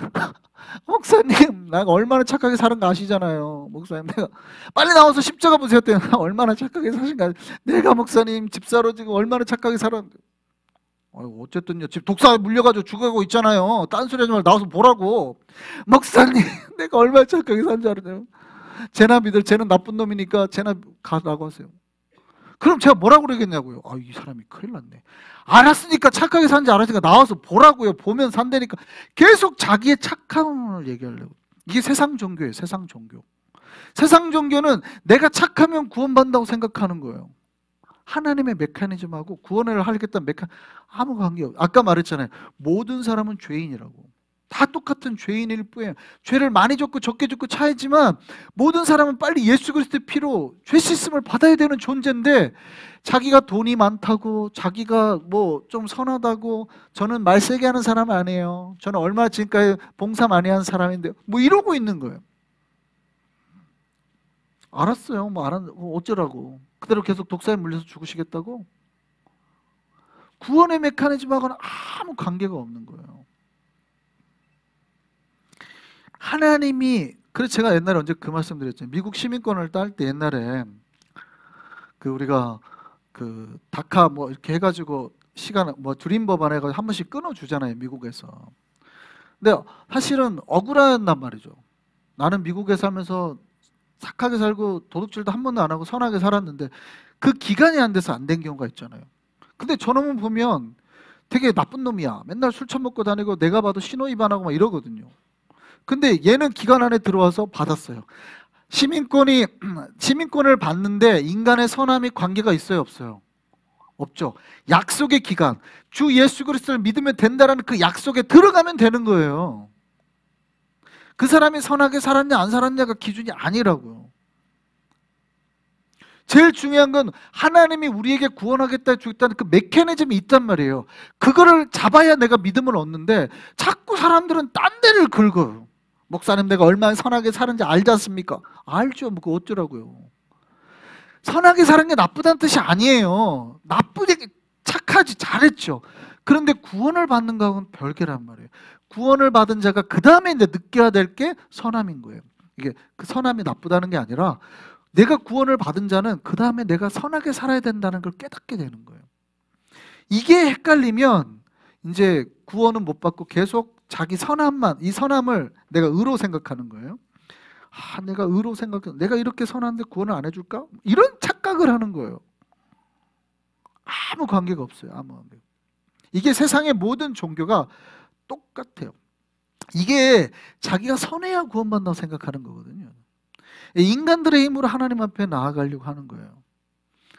목사님 내가 얼마나 착하게 사는 거 아시잖아요. 목사님 내가 빨리 나와서 십자가 보세요 했더니 얼마나 착하게 사신가. 내가 목사님 집사로 지금 얼마나 착하게 살았는데 어쨌든요 지금 독사에 물려가지고 죽어가고 있잖아요. 딴소리 하지 말고 나와서 보라고. 목사님 내가 얼마나 착하게 산 줄 알아요. 쟤나 믿을 쟤는 나쁜 놈이니까 쟤나 가라고 하세요. 그럼 제가 뭐라고 그러겠냐고요. 이 사람이 큰일 났네. 알았으니까 착하게 산지 알았으니까 나와서 보라고요. 보면 산다니까. 계속 자기의 착함을 얘기하려고. 이게 세상 종교예요. 세상 종교. 세상 종교는 내가 착하면 구원받는다고 생각하는 거예요. 하나님의 메커니즘하고 구원을 하겠다는 아무 관계없어요. 아까 말했잖아요. 모든 사람은 죄인이라고. 다 똑같은 죄인일 뿐이에요. 죄를 많이 졌고 적게 졌고 차이지만 모든 사람은 빨리 예수 그리스도의 피로 죄 씻음을 받아야 되는 존재인데 자기가 돈이 많다고 자기가 뭐 좀 선하다고 저는 말 세게 하는 사람 아니에요. 저는 얼마나 지금까지 봉사 많이 한 사람인데 뭐 이러고 있는 거예요. 알았어요. 어쩌라고. 그대로 계속 독사에 물려서 죽으시겠다고? 구원의 메커니즘하고는 아무 관계가 없는 거예요. 하나님이 그래서 제가 옛날에 언제 그 말씀 드렸죠. 미국 시민권을 딸 때 옛날에 우리가 다카 이렇게 해가지고 시간 주림 법안 해가지고 한 번씩 끊어주잖아요. 미국에서. 근데 사실은 억울했단 말이죠. 나는 미국에 살면서 착하게 살고 도둑질도 한 번도 안 하고 선하게 살았는데 그 기간이 안 돼서 안 된 경우가 있잖아요. 근데 저놈은 보면 되게 나쁜 놈이야. 맨날 술 처먹고 다니고 내가 봐도 신호 위반하고 막 이러거든요. 근데 얘는 기간 안에 들어와서 받았어요. 시민권을 받는데 인간의 선함이 관계가 있어요, 없어요? 없죠. 약속의 기간, 주 예수 그리스도를 믿으면 된다라는 그 약속에 들어가면 되는 거예요. 그 사람이 선하게 살았냐 안 살았냐가 기준이 아니라고요. 제일 중요한 건 하나님이 우리에게 구원하겠다 주겠다는 그 메커니즘이 있단 말이에요. 그거를 잡아야 내가 믿음을 얻는데 자꾸 사람들은 딴 데를 긁어요. 목사님 내가 얼마나 선하게 사는지 알지 않습니까? 알죠. 그거 어쩌라고요. 선하게 사는 게 나쁘다는 뜻이 아니에요. 나쁘게 착하지 잘했죠. 그런데 구원을 받는 거하고는 별개란 말이에요. 구원을 받은 자가 그 다음에 이제 느껴야 될 게 선함인 거예요. 이게 그 선함이 나쁘다는 게 아니라 내가 구원을 받은 자는 그 다음에 내가 선하게 살아야 된다는 걸 깨닫게 되는 거예요. 이게 헷갈리면 이제 구원은 못 받고 계속 자기 선함만, 이 선함을 내가 의로 생각하는 거예요. 내가 의로 생각해, 내가 이렇게 선한데 구원을 안 해줄까? 이런 착각을 하는 거예요. 아무 관계가 없어요. 아무 관계. 이게 세상의 모든 종교가 똑같아요. 이게 자기가 선해야 구원받는다고 생각하는 거거든요. 인간들의 힘으로 하나님 앞에 나아가려고 하는 거예요.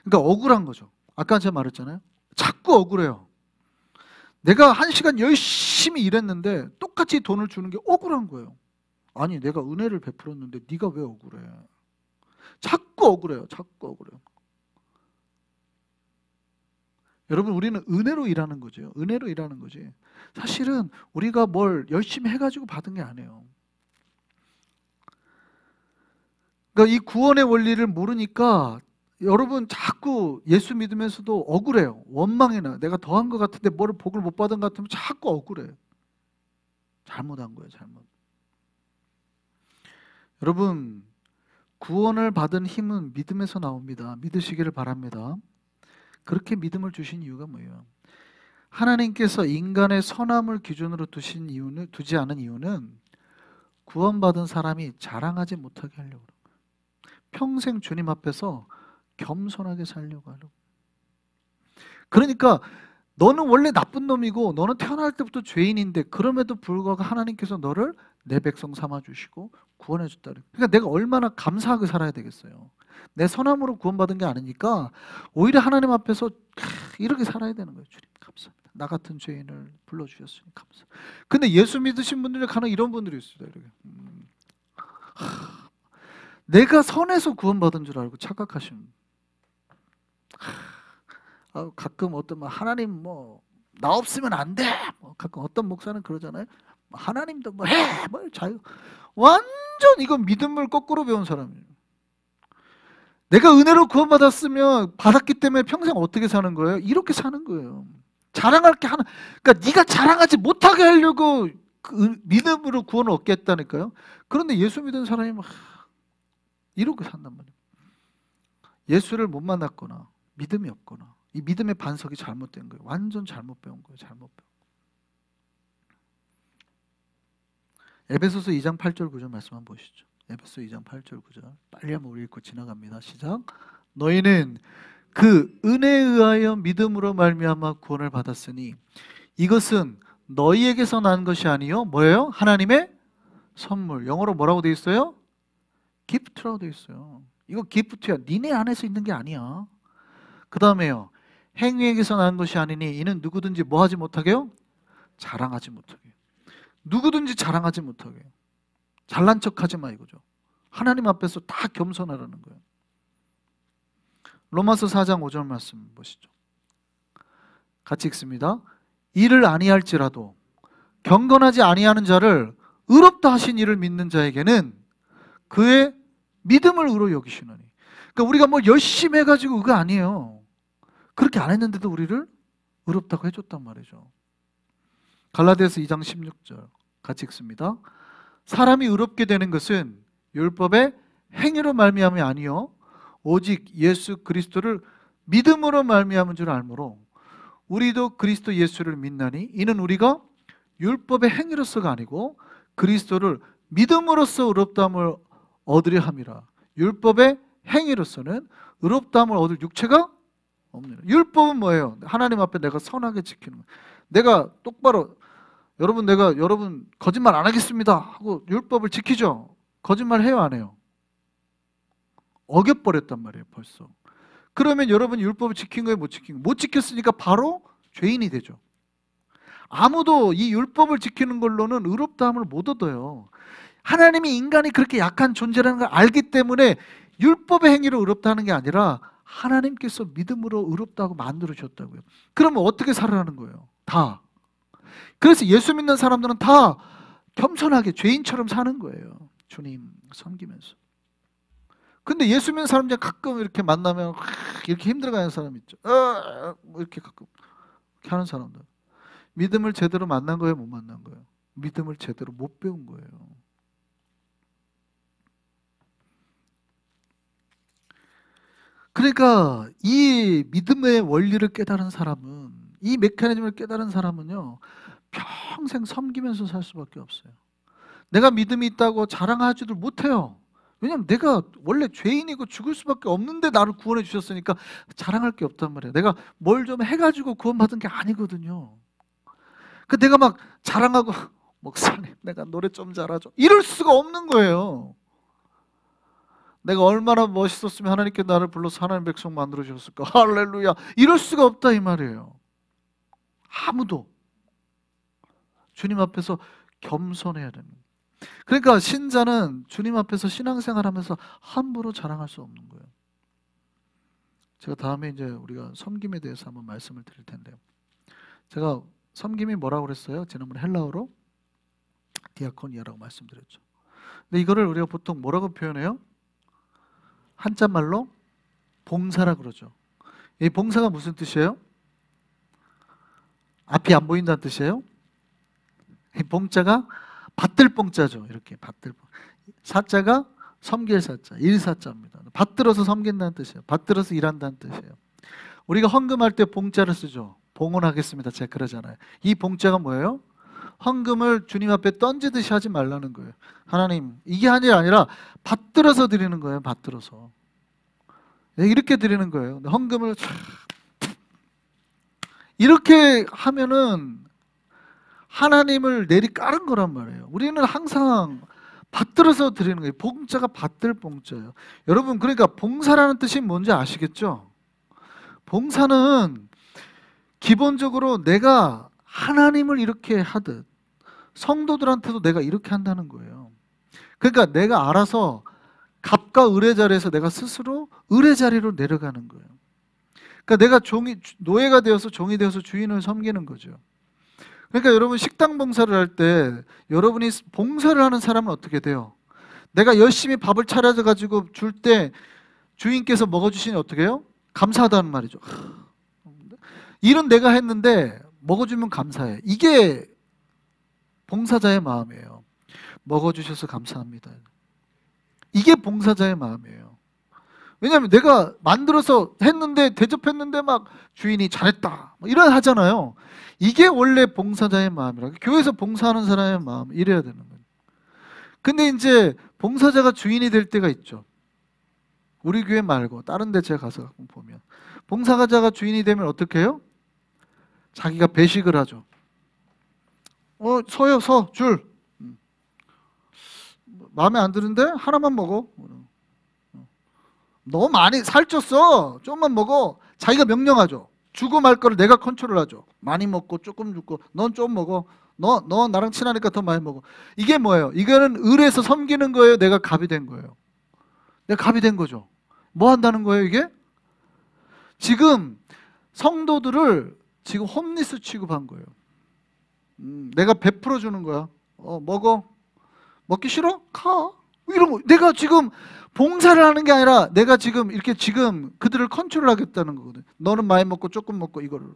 그러니까 억울한 거죠. 아까 제가 말했잖아요. 자꾸 억울해요. 내가 1시간 열심히 일했는데 똑같이 돈을 주는 게 억울한 거예요. 아니, 내가 은혜를 베풀었는데 네가 왜 억울해? 자꾸 억울해요. 자꾸 억울해요. 여러분, 우리는 은혜로 일하는 거죠. 은혜로 일하는 거지. 사실은 우리가 뭘 열심히 해가지고 받은 게 아니에요. 그러니까 이 구원의 원리를 모르니까 여러분 자꾸 예수 믿으면서도 억울해요. 원망이 나요. 내가 더한 것 같은데 뭐를 복을 못 받은 것 같으면 자꾸 억울해요. 잘못한 거예요. 잘못. 여러분, 구원을 받은 힘은 믿음에서 나옵니다. 믿으시기를 바랍니다. 그렇게 믿음을 주신 이유가 뭐예요? 하나님께서 인간의 선함을 기준으로 두지 않은 이유는 구원받은 사람이 자랑하지 못하게 하려고 그래요. 평생 주님 앞에서 겸손하게 살려고 하려고. 그러니까 너는 원래 나쁜 놈이고 너는 태어날 때부터 죄인인데 그럼에도 불구하고 하나님께서 너를 내 백성 삼아주시고 구원해줬다. 그러니까 내가 얼마나 감사하게 살아야 되겠어요. 내 선함으로 구원받은 게 아니니까 오히려 하나님 앞에서 이렇게 살아야 되는 거예요. 주님 감사합니다. 나 같은 죄인을 불러주셨으니 감사합니다. 근데 예수 믿으신 분들이 가는 이런 분들이 있어요. 이렇게. 내가 선해서 구원받은 줄 알고 착각하시는. 가끔 어떤 하나님 나 없으면 안 돼. 가끔 어떤 목사는 그러잖아요. 하나님도 해. 자유. 완전 이건 믿음을 거꾸로 배운 사람이에요. 내가 은혜로 구원받았으면 받았기 때문에 평생 어떻게 사는 거예요? 이렇게 사는 거예요. 자랑할 게 하나. 그러니까 네가 자랑하지 못하게 하려고 믿음으로 구원을 얻겠다니까요. 그런데 예수 믿은 사람이 이렇게 산단 말이에요. 예수를 못 만났거나 믿음이 없거나 이 믿음의 반석이 잘못된 거예요. 완전 잘못 배운 거예요. 잘못 배운 거예요. 에베소서 2장 8절 9절 말씀 한번 보시죠. 에베소 2장 8절 9절 빨리 한번 우리 읽고 지나갑니다. 시작. 너희는 그 은혜에 의하여 믿음으로 말미암아 구원을 받았으니 이것은 너희에게서 난 것이 아니요 뭐예요? 하나님의 선물. 영어로 뭐라고 돼 있어요? 기프트라고 돼 있어요. 이거 기프트야. 니네 안에서 있는 게 아니야. 그 다음에요. 행위에게서 난 것이 아니니 이는 누구든지 뭐 하지 못하게요? 자랑하지 못하게. 누구든지 자랑하지 못하게. 잘난 척하지 마 이거죠. 하나님 앞에서 다 겸손하라는 거예요. 로마서 4장 5절 말씀 보시죠. 같이 읽습니다. 이를 아니할지라도 경건하지 아니하는 자를 의롭다 하신 이를 믿는 자에게는 그의 믿음을 의로 여기시느니. 그러니까 우리가 뭐 열심히 해가지고 의가 아니에요. 그렇게 안 했는데도 우리를 의롭다고 해줬단 말이죠. 갈라디아서 2장 16절 같이 읽습니다. 사람이 의롭게 되는 것은 율법의 행위로 말미암이 아니요 오직 예수 그리스도를 믿음으로 말미암은 줄 알므로 우리도 그리스도 예수를 믿나니 이는 우리가 율법의 행위로서가 아니고 그리스도를 믿음으로써 의롭다함을 얻으려 함이라. 율법의 행위로서는 의롭다함을 얻을 육체가 없느니라. 율법은 뭐예요? 하나님 앞에 내가 선하게 지키는 거예요. 내가 똑바로 여러분 거짓말 안 하겠습니다 하고 율법을 지키죠. 거짓말 해요 안 해요? 어겨버렸단 말이에요 벌써. 그러면 여러분 율법을 지킨 거예요 못 지킨 거예요? 못 지켰으니까 바로 죄인이 되죠. 아무도 이 율법을 지키는 걸로는 의롭다함을 못 얻어요. 하나님이 인간이 그렇게 약한 존재라는 걸 알기 때문에 율법의 행위로 의롭다는 게 아니라 하나님께서 믿음으로 의롭다고 만들어주셨다고요. 그러면 어떻게 살아가는 거예요? 다. 그래서 예수 믿는 사람들은 다 겸손하게 죄인처럼 사는 거예요. 주님 섬기면서. 근데 예수 믿는 사람들 가끔 이렇게 만나면 이렇게 힘들어가는 사람 있죠. 뭐 이렇게 가끔 이렇게 하는 사람들. 믿음을 제대로 만난 거예요? 못 만난 거예요? 믿음을 제대로 못 배운 거예요. 그러니까 이 믿음의 원리를 깨달은 사람은, 이 메커니즘을 깨달은 사람은요, 평생 섬기면서 살 수밖에 없어요. 내가 믿음이 있다고 자랑하지도 못해요. 왜냐면 내가 원래 죄인이고 죽을 수밖에 없는데 나를 구원해 주셨으니까 자랑할 게 없단 말이에요. 내가 뭘 좀 해가지고 구원받은 게 아니거든요. 그 내가 막 자랑하고 목사님 내가 노래 좀 잘하죠, 이럴 수가 없는 거예요. 내가 얼마나 멋있었으면 하나님께 나를 불러서 하나님 백성 만들어 주셨을까, 할렐루야, 이럴 수가 없다 이 말이에요. 아무도. 주님 앞에서 겸손해야 되는 거예요. 그러니까 신자는 주님 앞에서 신앙생활하면서 함부로 자랑할 수 없는 거예요. 제가 다음에 이제 우리가 섬김에 대해서 한번 말씀을 드릴 텐데요. 제가 섬김이 뭐라고 그랬어요? 지난번에 헬라어로 디아코니아라고 말씀드렸죠. 근데 이거를 우리가 보통 뭐라고 표현해요? 한자말로 봉사라 그러죠. 이 봉사가 무슨 뜻이에요? 앞이 안 보인다는 뜻이에요. 이 봉자가 받들 봉자죠. 이렇게 받들 봉. 사자가 섬길 사자, 일사자입니다. 받들어서 섬긴다는 뜻이에요. 받들어서 일한다는 뜻이에요. 우리가 헌금할 때 봉자를 쓰죠. 봉헌하겠습니다, 제가 그러잖아요. 이 봉자가 뭐예요? 헌금을 주님 앞에 던지듯이 하지 말라는 거예요. 하나님, 이게 아니라 받들어서 드리는 거예요. 받들어서. 이렇게 드리는 거예요. 헌금을 이렇게 하면은 하나님을 내리깔은 거란 말이에요. 우리는 항상 받들어서 드리는 거예요. 봉자가 받들 봉자예요. 여러분, 그러니까 봉사라는 뜻이 뭔지 아시겠죠? 봉사는 기본적으로 내가 하나님을 이렇게 하듯 성도들한테도 내가 이렇게 한다는 거예요. 그러니까 내가 알아서 갑과 을의 자리에서 내가 스스로 을의 자리로 내려가는 거예요. 그러니까 내가 노예가 되어서 종이 되어서 주인을 섬기는 거죠. 그러니까 여러분, 식당 봉사를 할 때 여러분이 봉사를 하는 사람은 어떻게 돼요? 내가 열심히 밥을 차려가지고 줄 때 주인께서 먹어주시니 어떻게 해요? 감사하다는 말이죠. 일은 내가 했는데 먹어주면 감사해. 이게 봉사자의 마음이에요. 먹어주셔서 감사합니다. 이게 봉사자의 마음이에요. 왜냐하면 내가 만들어서 했는데, 대접했는데 막 주인이 잘했다 이런 하잖아요. 이게 원래 봉사자의 마음이라. 교회에서 봉사하는 사람의 마음, 이래야 되는 거예요. 근데 이제 봉사자가 주인이 될 때가 있죠. 우리 교회 말고 다른 데 제가 가서 보면 봉사자가 주인이 되면 어떻게 해요? 자기가 배식을 하죠. 서요, 줄. 마음에 안 드는데 하나만 먹어. 너무 많이 살쪘어, 좀만 먹어. 자기가 명령하죠. 주고 말 거를 내가 컨트롤하죠. 많이 먹고 조금 주고, 넌 좀 먹어. 너 나랑 친하니까 더 많이 먹어. 이게 뭐예요? 이거는 을에서 섬기는 거예요? 내가 갑이 된 거예요? 내가 갑이 된 거죠. 뭐 한다는 거예요 이게? 지금 성도들을 지금 홈리스 취급한 거예요. 내가 베풀어 주는 거야. 먹어. 먹기 싫어? 가. 이런 거. 내가 지금 봉사를 하는 게 아니라 내가 지금 이렇게 지금 그들을 컨트롤하겠다는 거거든. 너는 많이 먹고 조금 먹고 이거를.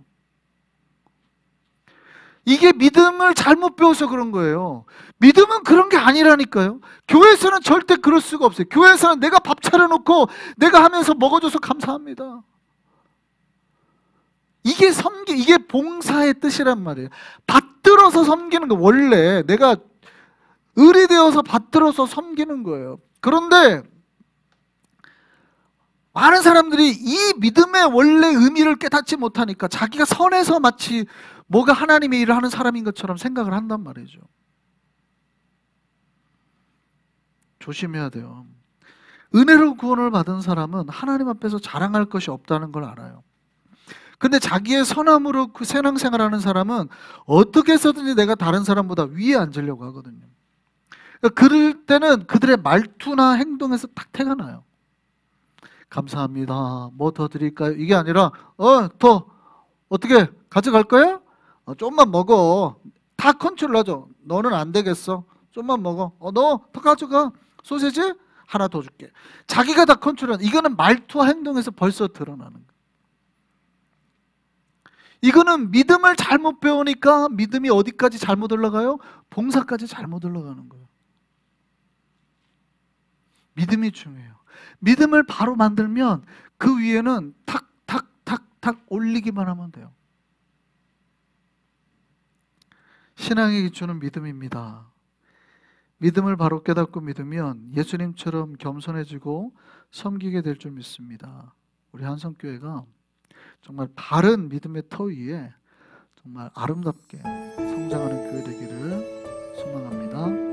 이게 믿음을 잘못 배워서 그런 거예요. 믿음은 그런 게 아니라니까요. 교회에서는 절대 그럴 수가 없어요. 교회에서는 내가 밥 차려놓고 내가 하면서 먹어줘서 감사합니다. 이게 봉사의 뜻이란 말이에요. 받들어서 섬기는 거. 원래 내가 을이 되어서 받들어서 섬기는 거예요. 그런데 많은 사람들이 이 믿음의 원래 의미를 깨닫지 못하니까 자기가 선해서 마치 뭐가 하나님의 일을 하는 사람인 것처럼 생각을 한단 말이죠. 조심해야 돼요. 은혜로 구원을 받은 사람은 하나님 앞에서 자랑할 것이 없다는 걸 알아요. 근데 자기의 선함으로 그 신앙생활하는 사람은 어떻게 해서든지 내가 다른 사람보다 위에 앉으려고 하거든요. 그러니까 그럴 때는 그들의 말투나 행동에서 딱 태가 나요. 감사합니다. 뭐 더 드릴까요? 이게 아니라 더 어떻게 가져갈 거야? 좀만 먹어. 다 컨트롤하죠. 너는 안 되겠어. 좀만 먹어. 너 더 가져가. 소세지 하나 더 줄게. 자기가 다 컨트롤하는. 이거는 말투와 행동에서 벌써 드러나는 거예요. 이거는 믿음을 잘못 배우니까 믿음이 어디까지 잘못 올라가요? 봉사까지 잘못 올라가는 거예요. 믿음이 중요해요. 믿음을 바로 만들면 그 위에는 탁 올리기만 하면 돼요. 신앙의 기초는 믿음입니다. 믿음을 바로 깨닫고 믿으면 예수님처럼 겸손해지고 섬기게 될 줄 믿습니다. 우리 한성교회가 정말 바른 믿음의 터 위에 정말 아름답게 성장하는 교회 되기를 소망합니다.